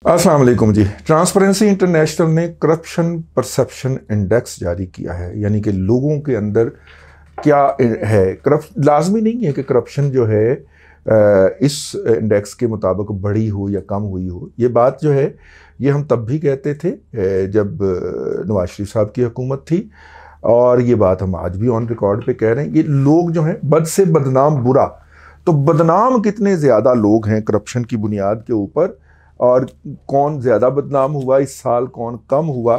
अस्सलाम वालेकुम जी। Transparency international ने करप्शन परसेप्शन इंडेक्स जारी किया है, यानी कि लोगों के अंदर क्या है। लाजमी नहीं है कि करप्शन जो है इस इंडेक्स के मुताबिक बढ़ी हो या कम हुई हो। ये बात जो है ये हम तब भी कहते थे जब नवाज शरीफ साहब की हुकूमत थी, और ये बात हम आज भी ऑन रिकॉर्ड पे कह रहे हैं। ये लोग जो हैं बद से बदनाम बुरा, तो बदनाम कितने ज़्यादा लोग हैं करप्शन की बुनियाद के ऊपर, और कौन ज़्यादा बदनाम हुआ इस साल, कौन कम हुआ,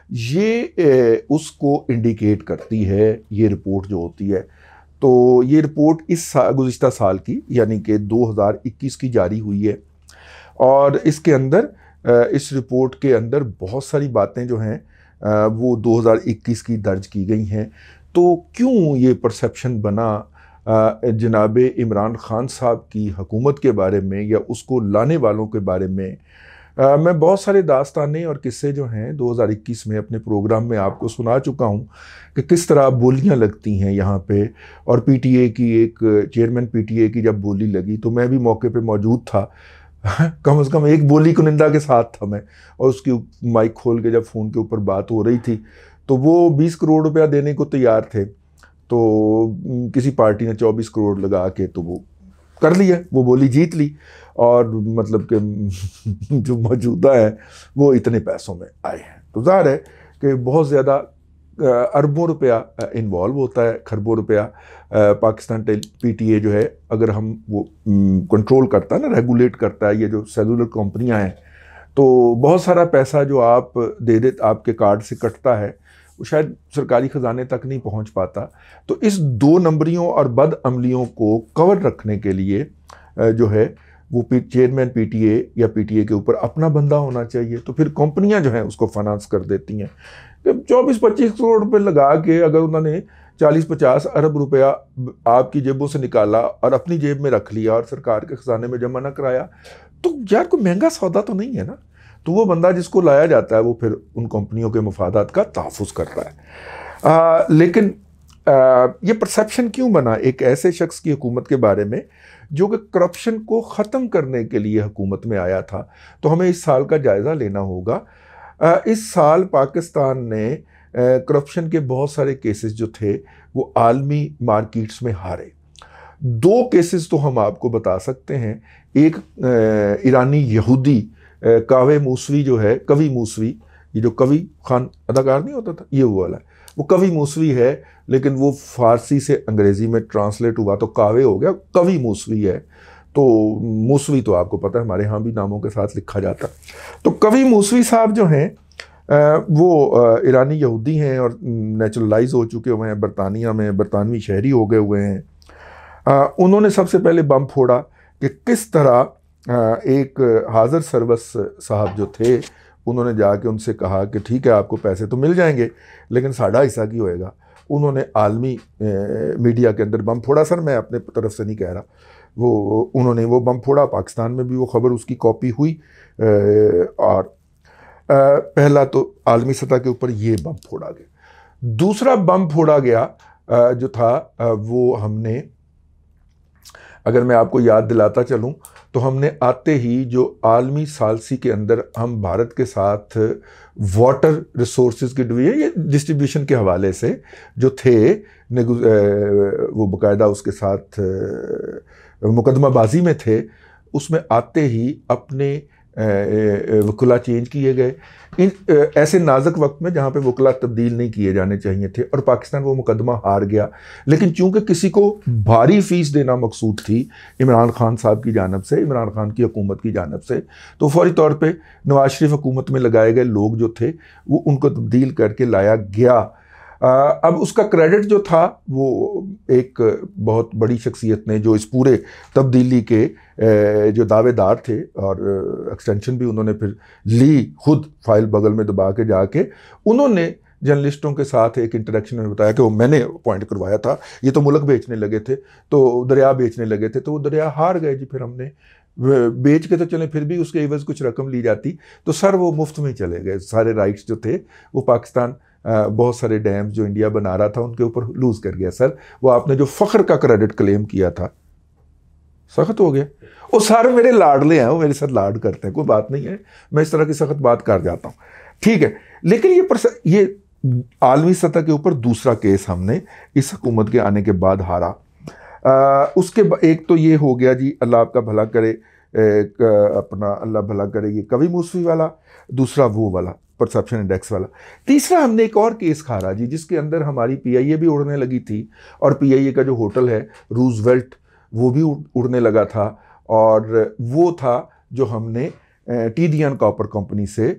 ये उसको इंडिकेट करती है ये रिपोर्ट जो होती है। तो ये रिपोर्ट इस साल, गुज़िश्ता साल की यानी कि 2021 की जारी हुई है, और इसके अंदर इस रिपोर्ट के अंदर बहुत सारी बातें जो हैं वो 2021 की दर्ज की गई हैं। तो क्यों ये परसेप्शन बना जनाब इमरान खान साहब की हुकूमत के बारे में या उसको लाने वालों के बारे में। मैं बहुत सारे दास्ताने और किस्से जो हैं 2021 में अपने प्रोग्राम में आपको सुना चुका हूं कि किस तरह बोलियां लगती हैं यहाँ पे। और पीटीए की एक चेयरमैन पीटीए की जब बोली लगी तो मैं भी मौके पे मौजूद था। कम से कम एक बोली कुनिंदा के साथ था मैं, और उसकी माइक खोल के जब फ़ोन के ऊपर बात हो रही थी तो वो 20 करोड़ रुपया देने को तैयार थे। तो किसी पार्टी ने 24 करोड़ लगा के तो वो कर लिया, वो बोली जीत ली, और मतलब कि जो मौजूदा है वो इतने पैसों में आए हैं। तो ज़ाहिर है कि बहुत ज़्यादा अरबों रुपया इन्वॉल्व होता है, खरबों रुपया। पाकिस्तान पीटीए जो है, अगर हम वो कंट्रोल करता है ना, रेगुलेट करता है, ये जो सेलुलर कंपनियां हैं, तो बहुत सारा पैसा जो आप दे दे आपके कार्ड से कटता है वो शायद सरकारी ख़जाने तक नहीं पहुंच पाता। तो इस दो नंबरियों और बद अमलियों को कवर रखने के लिए जो है वो चेयरमैन पीटीए या पीटीए के ऊपर अपना बंदा होना चाहिए। तो फिर कंपनियां जो हैं उसको फाइनेंस कर देती हैं। 24-25 करोड़ रुपए लगा के अगर उन्होंने 40-50 अरब रुपया आपकी जेबों से निकाला और अपनी जेब में रख लिया और सरकार के खजाने में जमा न कराया, तो यार कोई महंगा सौदा तो नहीं है ना। तो वो बंदा जिसको लाया जाता है वो फिर उन कंपनियों के मफादात का तहफ़्फ़ुज़ करता है। लेकिन ये परसेप्शन क्यों बना एक ऐसे शख्स की हुकूमत के बारे में जो कि करप्शन को ख़त्म करने के लिए हुकूमत में आया था। तो हमें इस साल का जायज़ा लेना होगा। इस साल पाकिस्तान ने करप्शन के बहुत सारे केसेस जो थे वो आलमी मार्केट्स में हारे। दो केसेस तो हम आपको बता सकते हैं। एक ईरानी यहूदी कावे मूसवी जो है, कवि मूसवी, ये जो कवि खान अदाकार नहीं होता था, ये वो वाला है, वो कवि मूसवी है, लेकिन वो फारसी से अंग्रेज़ी में ट्रांसलेट हुआ तो कावे हो गया, कवि मूसवी है। तो मूसवी तो आपको पता है हमारे यहाँ भी नामों के साथ लिखा जाता। तो कवि मूसवी साहब जो हैं वो ईरानी यहूदी हैं और नेचुरलाइज हो चुके हुए हैं बरतानिया में, बरतानवी शहरी हो गए हुए हैं। उन्होंने सबसे पहले बम फोड़ा कि किस तरह एक हाज़र सर्वस साहब जो थे उन्होंने जाके उनसे कहा कि ठीक है आपको पैसे तो मिल जाएंगे लेकिन साढ़ा हिस्सा की होएगा। उन्होंने आलमी मीडिया के अंदर बम फोड़ा। सर मैं अपने तरफ से नहीं कह रहा, वो उन्होंने वो बम फोड़ा, पाकिस्तान में भी वो खबर उसकी कॉपी हुई। और पहला तो आलमी सतह के ऊपर ये बम फोड़ा गया। दूसरा बम फोड़ा गया जो था वो हमने, अगर मैं आपको याद दिलाता चलूं, तो हमने आते ही जो आलमी सालसी के अंदर हम भारत के साथ वाटर रिसोर्सेज की डिस्ट्रीब्यूशन के हवाले से जो थे वो बाकायदा उसके साथ मुकदमाबाजी में थे, उसमें आते ही अपने वकला चेंज किए गए ऐसे नाजुक वक्त में जहाँ पे वकला तब्दील नहीं किए जाने चाहिए थे, और पाकिस्तान वो मुकदमा हार गया। लेकिन चूंकि किसी को भारी फीस देना मकसूद थी इमरान खान साहब की जानिब से, इमरान खान की हुकूमत की जानिब से, तो फौरी तौर पे नवाज शरीफ हुकूमत में लगाए गए लोग जो थे वो उनको तब्दील करके लाया गया। अब उसका क्रेडिट जो था वो एक बहुत बड़ी शख्सियत ने, जो इस पूरे तब्दीली के जो दावेदार थे, और एक्सटेंशन भी उन्होंने फिर ली खुद फाइल बगल में दबा के जाके, उन्होंने जर्नलिस्टों के साथ एक इंटरेक्शन में बताया कि वो मैंने अपॉइंट करवाया था, ये तो मुल्क बेचने लगे थे, तो दरिया बेचने लगे थे, तो वो दरिया हार गए जी। फिर हमने बेच के तो चले, फिर भी उसके एवज कुछ रकम ली जाती, तो सर वो मुफ्त में चले गए। सारे राइट्स जो थे वो पाकिस्तान बहुत सारे डैम्स जो इंडिया बना रहा था उनके ऊपर लूज़ कर गया। सर वो आपने जो फ़ख्र का क्रेडिट क्लेम किया था सख्त हो गया। वो सारे मेरे लाडले हैं, वो मेरे साथ लाड करते हैं, कोई बात नहीं है, मैं इस तरह की सख्त बात कर जाता हूँ, ठीक है। लेकिन ये आलमी सतह के ऊपर दूसरा केस हमने इस हुकूमत के आने के बाद हारा। उसके एक तो ये हो गया जी, अल्लाह आपका भला करे, अपना अल्लाह भला करे, ये कवि मूसवी वाला, दूसरा वो वाला परसेप्शन इंडेक्स वाला। तीसरा हमने एक और केस हारा जी, जिसके अंदर हमारी पीआईए भी उड़ने लगी थी, और पीआईए का जो होटल है रूजवेल्ट वो भी उड़ने लगा था, और वो था जो हमने टीडीएन कॉपर कंपनी से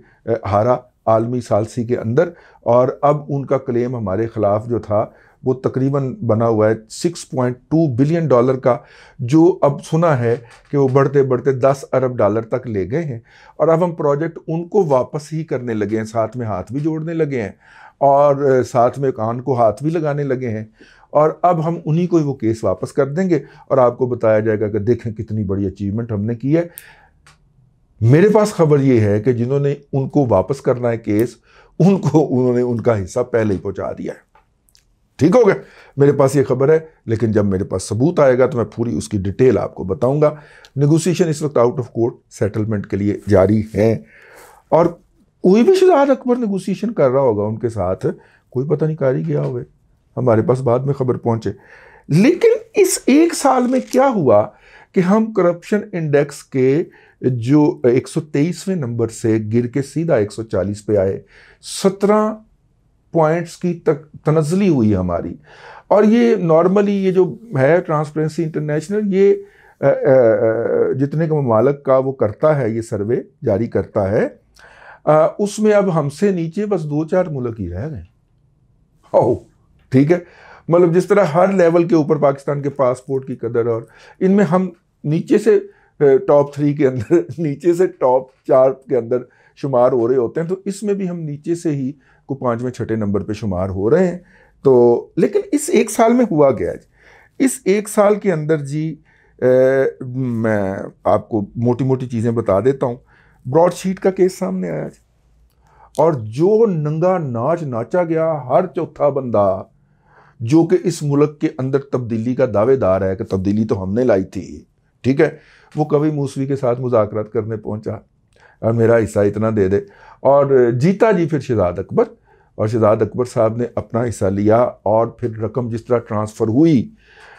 हारा आलमी सालसी के अंदर। और अब उनका क्लेम हमारे खिलाफ जो था वो तकरीबन बना हुआ है $6.2 बिलियन का, जो अब सुना है कि वो बढ़ते बढ़ते $10 अरब तक ले गए हैं। और अब हम प्रोजेक्ट उनको वापस ही करने लगे हैं, साथ में हाथ भी जोड़ने लगे हैं, और साथ में कान को हाथ भी लगाने लगे हैं, और अब हम उन्हीं को ही वो केस वापस कर देंगे, और आपको बताया जाएगा कि देखें कितनी बड़ी अचीवमेंट हमने की है। मेरे पास खबर ये है कि जिन्होंने उनको वापस करना है केस, उन्होंने उनका हिस्सा पहले ही पहुंचा दिया है। ठीक हो गया, मेरे पास ये खबर है, लेकिन जब मेरे पास सबूत आएगा तो मैं पूरी उसकी डिटेल आपको बताऊंगा। नेगोशिएशन इस वक्त आउट ऑफ कोर्ट सेटलमेंट के लिए जारी है, और कोई भी शहजाद अकबर नेगोशिएशन कर रहा होगा उनके साथ, कोई पता नहीं कारी गया हुए, हमारे पास बाद में खबर पहुंचे। लेकिन इस एक साल में क्या हुआ कि हम करप्शन इंडेक्स के जो 123वें नंबर से गिर के सीधा 140 पे आए, 17 पॉइंट्स की तनज़ली हुई हमारी। और ये नॉर्मली ये जो है ट्रांसपेरेंसी इंटरनेशनल, ये जितने का ममालक का वो करता है, ये सर्वे जारी करता है, उसमें अब हमसे नीचे बस 2-4 मुल्क ही रह गए। ओ ठीक है, मतलब जिस तरह हर लेवल के ऊपर पाकिस्तान के पासपोर्ट की कदर, और इनमें हम नीचे से टॉप 3 के अंदर, नीचे से टॉप 4 के अंदर शुमार हो रहे होते हैं, तो इसमें भी हम नीचे से ही को 5वें-6ठे नंबर पे शुमार हो रहे हैं। तो लेकिन इस एक साल में हुआ गया जी, इस एक साल के अंदर जी मैं आपको मोटी मोटी चीज़ें बता देता हूँ। ब्रॉडशीट का केस सामने आया जी, और जो नंगा नाच नाचा गया, हर चौथा बंदा जो कि इस मुल्क के अंदर तब्दीली का दावेदार है कि तब्दीली तो हमने लाई थी, ठीक है, वो कवि मूसवी के साथ मुज़ाकरात करने पहुंचा और मेरा हिस्सा इतना दे दे, और जीता जी फिर शहजाद अकबर, और शहजाद अकबर साहब ने अपना हिस्सा लिया। और फिर रकम जिस तरह ट्रांसफ़र हुई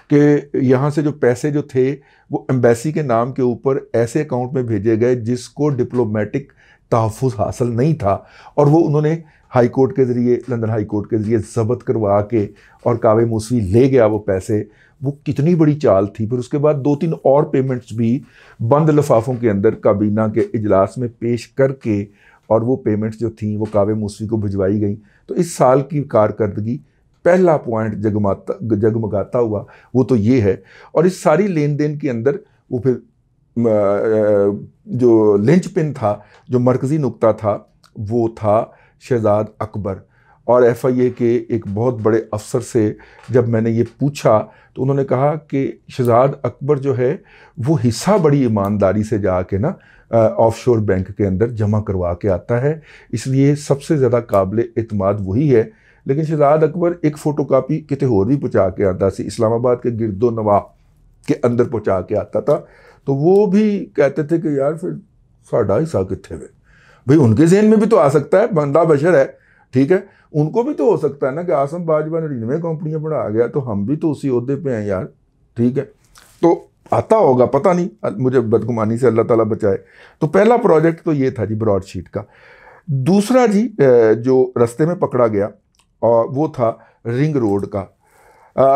कि यहाँ से जो पैसे जो थे वो एम्बेसी के नाम के ऊपर ऐसे अकाउंट में भेजे गए जिसको डिप्लोमेटिक तहफ़्फ़ुज़ हासिल नहीं था, और वो उन्होंने हाई कोर्ट के ज़रिए, लंदन हाई कोर्ट के ज़रिए ज़ब्त करवा के, और कावे मूसवी ले गया वो पैसे। वो कितनी बड़ी चाल थी। फिर उसके बाद 2-3 और पेमेंट्स भी बंद लिफाफों के अंदर काबीना के इजलास में पेश करके, और वो पेमेंट्स जो थी वो कावे मूसवी को भिजवाई गई। तो इस साल की कारकर्दगी पहला पॉइंट जगमगाता हुआ वो तो ये है। और इस सारी लेन देन के अंदर वो फिर जो लिंचपिन था, जो मरकज़ी नुक्ता था, वो था शहजाद अकबर। और एफआईए के एक बहुत बड़े अफसर से जब मैंने ये पूछा तो उन्होंने कहा कि शहजाद अकबर जो है वो हिस्सा बड़ी ईमानदारी से जाके ना ऑफशोर बैंक के अंदर जमा करवा के आता है, इसलिए सबसे ज़्यादा काबिल एतमाद वही है। लेकिन शहजाद अकबर एक फ़ोटोकॉपी किते होर भी पहुँचा के आता सी, इस्लामाबाद के गिरदो नवा के अंदर पहुँचा के आता था। तो वो भी कहते थे कि यार फिर साढ़ा हिस्सा कितने में, भाई उनके जहन में भी तो आ सकता है, बंदा बशर है, ठीक है, उनको भी तो हो सकता है ना कि आसम बाजवा 99 कंपनियां बढ़ा गया तो हम भी तो उसी ओहदे पे हैं यार, ठीक है। तो आता होगा, पता नहीं, मुझे बदगुमानी से अल्लाह ताला बचाए। तो पहला प्रोजेक्ट तो ये था जी ब्रॉडशीट का। दूसरा जी जो रास्ते में पकड़ा गया और वो था रिंग रोड का,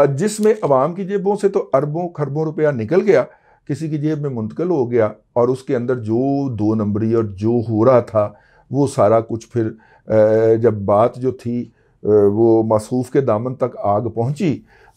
जिसमें अवाम की जेबों से तो अरबों खरबों रुपया निकल गया, किसी की जेब में मुंतकिल हो गया, और उसके अंदर जो 2 नंबरी और जो हो रहा था वो सारा कुछ फिर जब बात जो थी वो मासूफ के दामन तक आग पहुंची,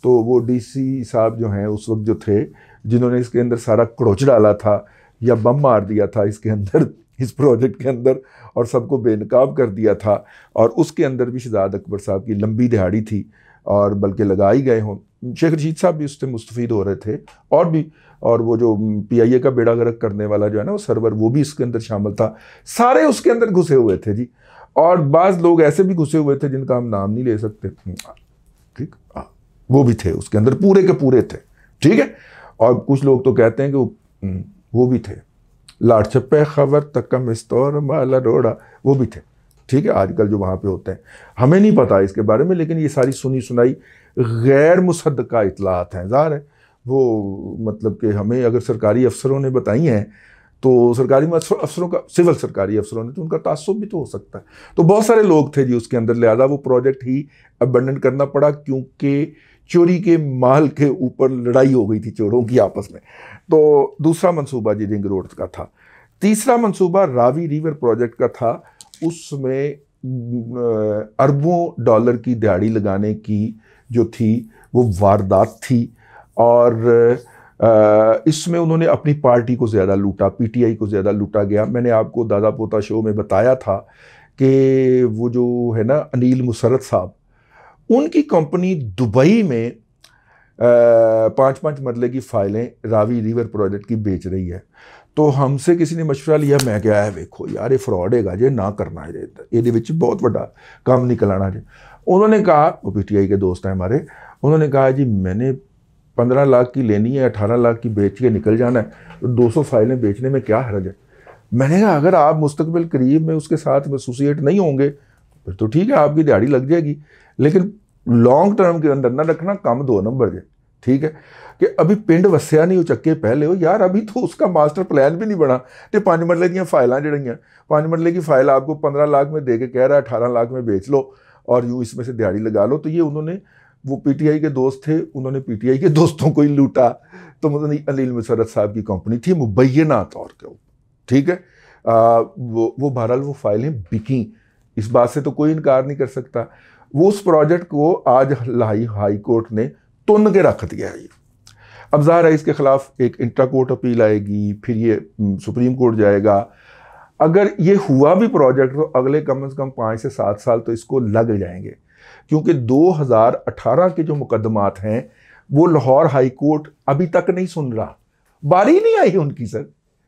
तो वो डीसी साहब जो हैं उस वक्त जो थे, जिन्होंने इसके अंदर सारा क्रोच डाला था या बम मार दिया था इसके अंदर, इस प्रोजेक्ट के अंदर, और सबको बेनकाब कर दिया था, और उसके अंदर भी शहजाद अकबर साहब की लंबी दिहाड़ी थी, और बल्कि लगाई गए हों। शेख रशीद साहब भी उससे मुस्तफ़ीद हो रहे थे, और भी, और वो जो पीआईए का बेड़ा गर्क करने वाला जो है ना वो सर्वर, वो भी इसके अंदर शामिल था। सारे उसके अंदर घुसे हुए थे जी, और बाज़ लोग ऐसे भी घुसे हुए थे जिनका हम नाम नहीं ले सकते, ठीक, वो भी थे उसके अंदर, पूरे के पूरे थे, ठीक है। और कुछ लोग तो कहते हैं कि वो भी थे, लाट छप्पे खबर तक मिस्तौर माला रोड़ा, वो भी थे। ठीक है, आजकल जो वहाँ पे होते हैं, हमें नहीं पता इसके बारे में, लेकिन ये सारी सुनी सुनाई गैर मुसद्दका इतलात हैं। ज़ाहिर है वो मतलब कि हमें अगर सरकारी अफसरों ने बताई हैं तो सरकारी अफसरों का, सिविल सरकारी अफसरों ने, तो उनका तासुब भी तो हो सकता है। तो बहुत सारे लोग थे जी उसके अंदर, लिहाजा वो प्रोजेक्ट ही अबंडन करना पड़ा, क्योंकि चोरी के माल के ऊपर लड़ाई हो गई थी चोरों की आपस में। तो दूसरा मंसूबा जी रिंग रोड का था। तीसरा मंसूबा रावी रिवर प्रोजेक्ट का था। उसमें अरबों डॉलर की दिहाड़ी लगाने की जो थी वो वारदात थी, और इसमें उन्होंने अपनी पार्टी को ज़्यादा लूटा, पीटीआई को ज़्यादा लूटा गया। मैंने आपको दादा पोता शो में बताया था कि वो जो है ना अनिल मुसरत साहब, उनकी कंपनी दुबई में 5-5 मरले की फाइलें रावी रिवर प्रोजेक्ट की बेच रही है। तो हमसे किसी ने मशवरा लिया, मैं क्या है वेखो यार ये फ्रॉड है जे ना करना है, ये बहुत बड़ा काम निकल आना जे। उन्होंने कहा, वो पीटीआई के दोस्त हैं हमारे, उन्होंने कहा जी मैंने 15 लाख की लेनी है, 18 लाख की बेच के निकल जाना है, तो 200 फाइलें बेचने में क्या हर्ज है। मैंने कहा अगर आप मुस्तकबिल करीब में उसके साथ एसोसिएट नहीं होंगे फिर तो ठीक है, आपकी दिहाड़ी लग जाएगी, लेकिन लॉन्ग टर्म के अंदर ना रखना, कम 2 नंबर जे। ठीक है, कि अभी पिंड वस्या नहीं, चक्के पहले हो यार, अभी तो उसका मास्टर प्लान भी नहीं बना। तो 5 मरले दी फाइलें जड़ियाँ, 5 मरले की फाइल आपको 15 लाख में दे के कह रहा है 18 लाख में बेच लो और यूँ इसमें से दिहाड़ी लगा लो। तो ये उन्होंने, वो पीटीआई के दोस्त थे, उन्होंने पीटीआई के दोस्तों को ही लूटा। तो मतलब अनिल मुसरत साहब की कंपनी थी मुबैना तौर के ऊपर। ठीक है, वो बहरहाल वो फाइलें बिकी, इस बात से तो कोई इनकार नहीं कर सकता। वो उस प्रोजेक्ट को आज हाई कोर्ट ने तुन के रख दिया है। अब ज़ाहिर है इसके खिलाफ एक इंट्रा कोर्ट अपील आएगी, फिर ये सुप्रीम कोर्ट जाएगा। अगर ये हुआ भी प्रोजेक्ट तो अगले कम से कम 5 से 7 साल तो इसको लग जाएंगे, क्योंकि 2018 के जो मुकदमात हैं वो लाहौर हाई कोर्ट अभी तक नहीं सुन रहा, बारी नहीं आई उनकी सर।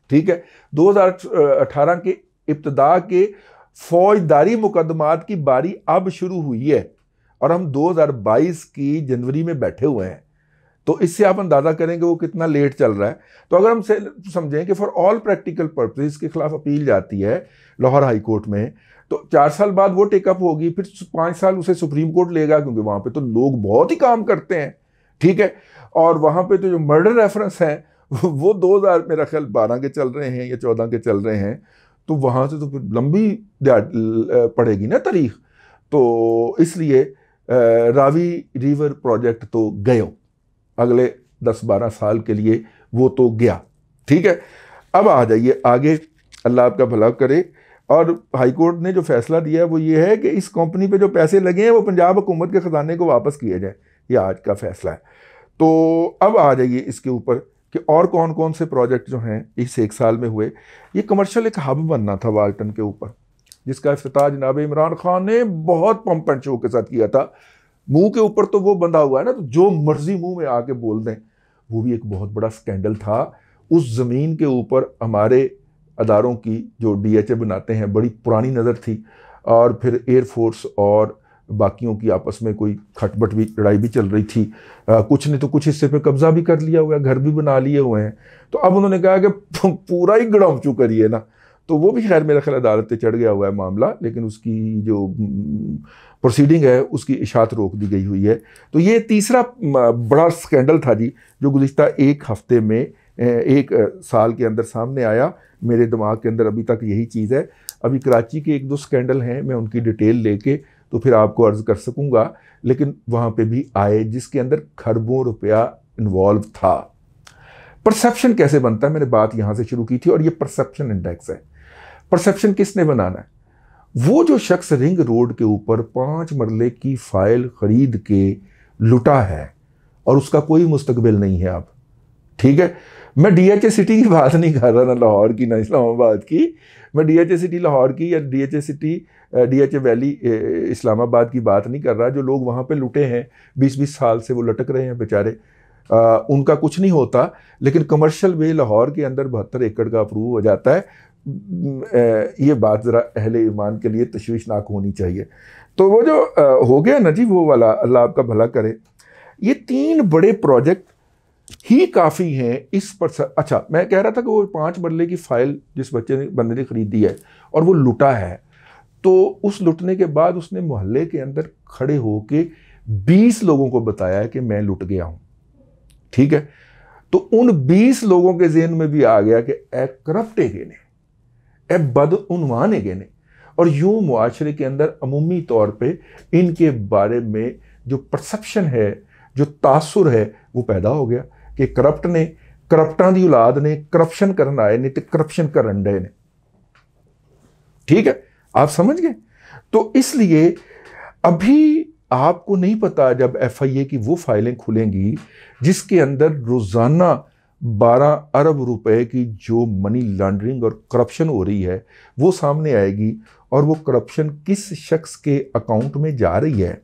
ठीक है, 2018 के इब्तदा के फौजदारी मुकदमात की बारी अब शुरू हुई है और हम 2022 की जनवरी में बैठे हुए हैं। तो इससे आप अंदाज़ा करेंगे वो कितना लेट चल रहा है। तो अगर हम समझें कि फॉर ऑल प्रैक्टिकल पर्पस के खिलाफ अपील जाती है लाहौर हाई कोर्ट में, तो 4 साल बाद वो टेकअप होगी, फिर 5 साल उसे सुप्रीम कोर्ट लेगा, क्योंकि वहाँ पे तो लोग बहुत ही काम करते हैं। ठीक है, और वहाँ पे तो जो मर्डर रेफरेंस हैं वो 2000 मेरा ख्याल 12 के चल रहे हैं या 14 के चल रहे हैं, तो वहाँ से तो फिर लंबी पड़ेगी ना तारीख। तो इसलिए रावी रिवर प्रोजेक्ट तो गए अगले 10-12 साल के लिए, वो तो गया। ठीक है, अब आ जाइए आगे, अल्लाह आपका भला करे। और हाई कोर्ट ने जो फैसला दिया है वो ये है कि इस कंपनी पे जो पैसे लगे हैं वो पंजाब हुकूमत के ख़जाने को वापस किए जाए, ये आज का फैसला है। तो अब आ जाइए इसके ऊपर कि और कौन कौन से प्रोजेक्ट जो हैं इस 1 साल में हुए। ये कमर्शियल एक हब बनना था वाल्टन के ऊपर, जिसका इफ्तिताह जनाब इमरान खान ने बहुत पंप एंड शो के साथ किया था। मुंह के ऊपर तो वो बंधा हुआ है ना, तो जो मर्जी मुंह में आके बोल दें, वो भी एक बहुत बड़ा स्कैंडल था। उस ज़मीन के ऊपर हमारे अदारों की जो डीएचए बनाते हैं बड़ी पुरानी नज़र थी, और फिर एयरफोर्स और बाकियों की आपस में कोई खटपट भी, लड़ाई भी चल रही थी। कुछ ने तो कुछ हिस्से पे कब्जा भी कर लिया हुआ है, घर भी बना लिए हुए हैं। तो अब उन्होंने कहा कि पूरा ही गड़ामचू करिए ना, तो वो भी खैर मेरा ख्याल अदालत पे चढ़ गया हुआ है मामला, लेकिन उसकी जो प्रोसीडिंग है उसकी इशात रोक दी गई हुई है। तो ये तीसरा बड़ा स्कैंडल था जी, जो गुज़िश्ता 1 हफ्ते में 1 साल के अंदर सामने आया। मेरे दिमाग के अंदर अभी तक यही चीज़ है। अभी कराची के 1-2 स्कैंडल हैं, मैं उनकी डिटेल लेके तो फिर आपको अर्ज़ कर सकूँगा, लेकिन वहाँ पे भी आए जिसके अंदर खरबों रुपया इन्वॉल्व था। परसेप्शन कैसे बनता है, मैंने बात यहाँ से शुरू की थी, और ये परसेप्शन इंडेक्स है। परसेप्शन किसने बनाना है? वो जो शख्स रिंग रोड के ऊपर 5 मरले की फाइल खरीद के लुटा है और उसका कोई मुस्तकबिल नहीं है अब। ठीक है, मैं डीएचए सिटी की बात नहीं कर रहा, ना लाहौर की ना इस्लामाबाद की, मैं डीएचए सिटी लाहौर की या DHA city DHA valley Islamabad की बात नहीं कर रहा। जो लोग वहाँ पे लुटे हैं 20-20 साल से वो लटक रहे हैं बेचारे, उनका कुछ नहीं होता। लेकिन कमर्शियल वे लाहौर के अंदर 72 एकड़ का अप्रूव हो जाता है। ये बात ज़रा अहले ईमान के लिए तशवीशनाक होनी चाहिए। तो वो जो हो गया ना जी वो वाला, अल्लाह आपका भला करे। ये 3 बड़े प्रोजेक्ट ही काफ़ी हैं इस पर। अच्छा, मैं कह रहा था कि वो 5 मरले की फाइल जिस बंदे ने खरीदी है और वो लुटा है, तो उस लुटने के बाद उसने मोहल्ले के अंदर खड़े होके 20 लोगों को बताया है कि मैं लुट गया हूं। ठीक है, तो उन 20 लोगों के ज़हन में भी आ गया कि ए करप्ट है ने, ए बदउनवान है ने, और यूं मुआशरे के अंदर अमूमी तौर पे इनके बारे में जो परसेप्शन है, जो तासुर है, वो पैदा हो गया कि करप्ट ने, करप्टां दी औलाद ने करप्शन करन आए ने ते करप्शन करन डे ने। ठीक है, आप समझ गए। तो इसलिए अभी आपको नहीं पता जब FIA की वो फाइलें खुलेंगी जिसके अंदर रोजाना 12 अरब रुपए की जो मनी लॉन्ड्रिंग और करप्शन हो रही है वो सामने आएगी, और वो करप्शन किस शख्स के अकाउंट में जा रही है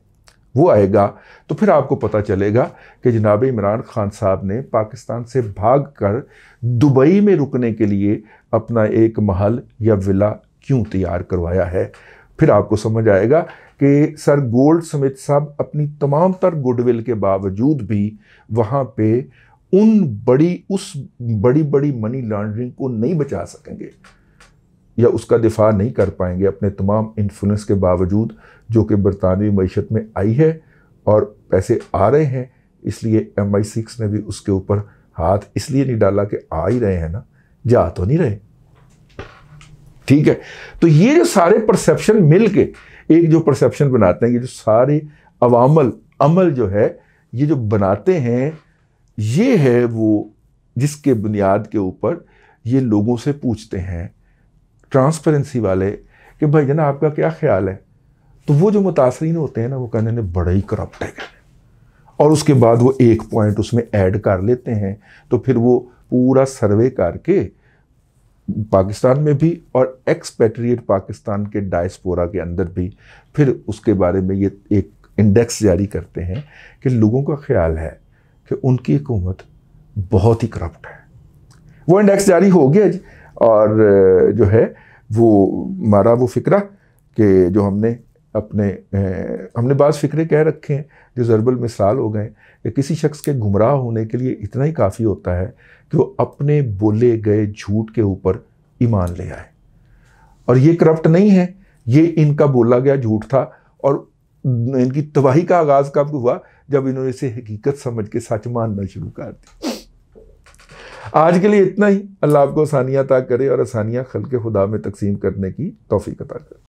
वो आएगा, तो फिर आपको पता चलेगा कि जनाब इमरान खान साहब ने पाकिस्तान से भागकर दुबई में रुकने के लिए अपना एक महल या विला क्यों तैयार करवाया है। फिर आपको समझ आएगा कि सर गोल्डस्मिथ साहब अपनी तमाम तर गुडविल के बावजूद भी वहाँ पे उस बड़ी बड़ी मनी लॉन्ड्रिंग को नहीं बचा सकेंगे या उसका दिफा नहीं कर पाएंगे अपने तमाम इन्फ्लुएंस के बावजूद जो कि बरतानवी मईशत में आई है और पैसे आ रहे हैं। इसलिए MI6 ने भी उसके ऊपर हाथ इसलिए नहीं डाला कि आ ही रहे हैं ना, जा तो नहीं रहे। ठीक है, तो ये जो सारे परसेप्शन मिल के एक जो परसेप्शन बनाते हैं, ये जो सारे अमल जो है ये जो बनाते हैं, ये है वो जिसके बुनियाद के ऊपर ये लोगों से पूछते हैं ट्रांसपेरेंसी वाले कि भाई जना आपका क्या ख्याल है, तो वो जो मुतासरीन होते हैं ना वो कहने ने बड़ा ही करप्ट है, और उसके बाद वो एक पॉइंट उसमें ऐड कर लेते हैं। तो फिर वो पूरा सर्वे करके पाकिस्तान में भी और एक्सपेट्रिएट पाकिस्तान के डायस्पोरा के अंदर भी फिर उसके बारे में ये एक इंडेक्स जारी करते हैं कि लोगों का ख्याल है कि उनकी हुकूमत बहुत ही करप्ट है। वो इंडेक्स जारी हो गया जी, और जो है वो हमारा वो फ़िक्रा कि जो हमने बाज़ फ़िक्रे कह रखे हैं जो ज़रबल मिसाल हो गए कि किसी शख्स के गुमराह होने के लिए इतना ही काफ़ी होता है कि वो अपने बोले गए झूठ के ऊपर ईमान ले आए। और ये करप्ट नहीं है, ये इनका बोला गया झूठ था, और इनकी तबाही का आगाज़ कब हुआ, जब इन्होंने इसे हकीकत समझ के सच मानना शुरू कर दी। आज के लिए इतना ही। अल्लाह आपको आसानियाँ अता करे और आसानियाँ खल्क़े खुदा में तकसीम करने की तौफीक अता करे।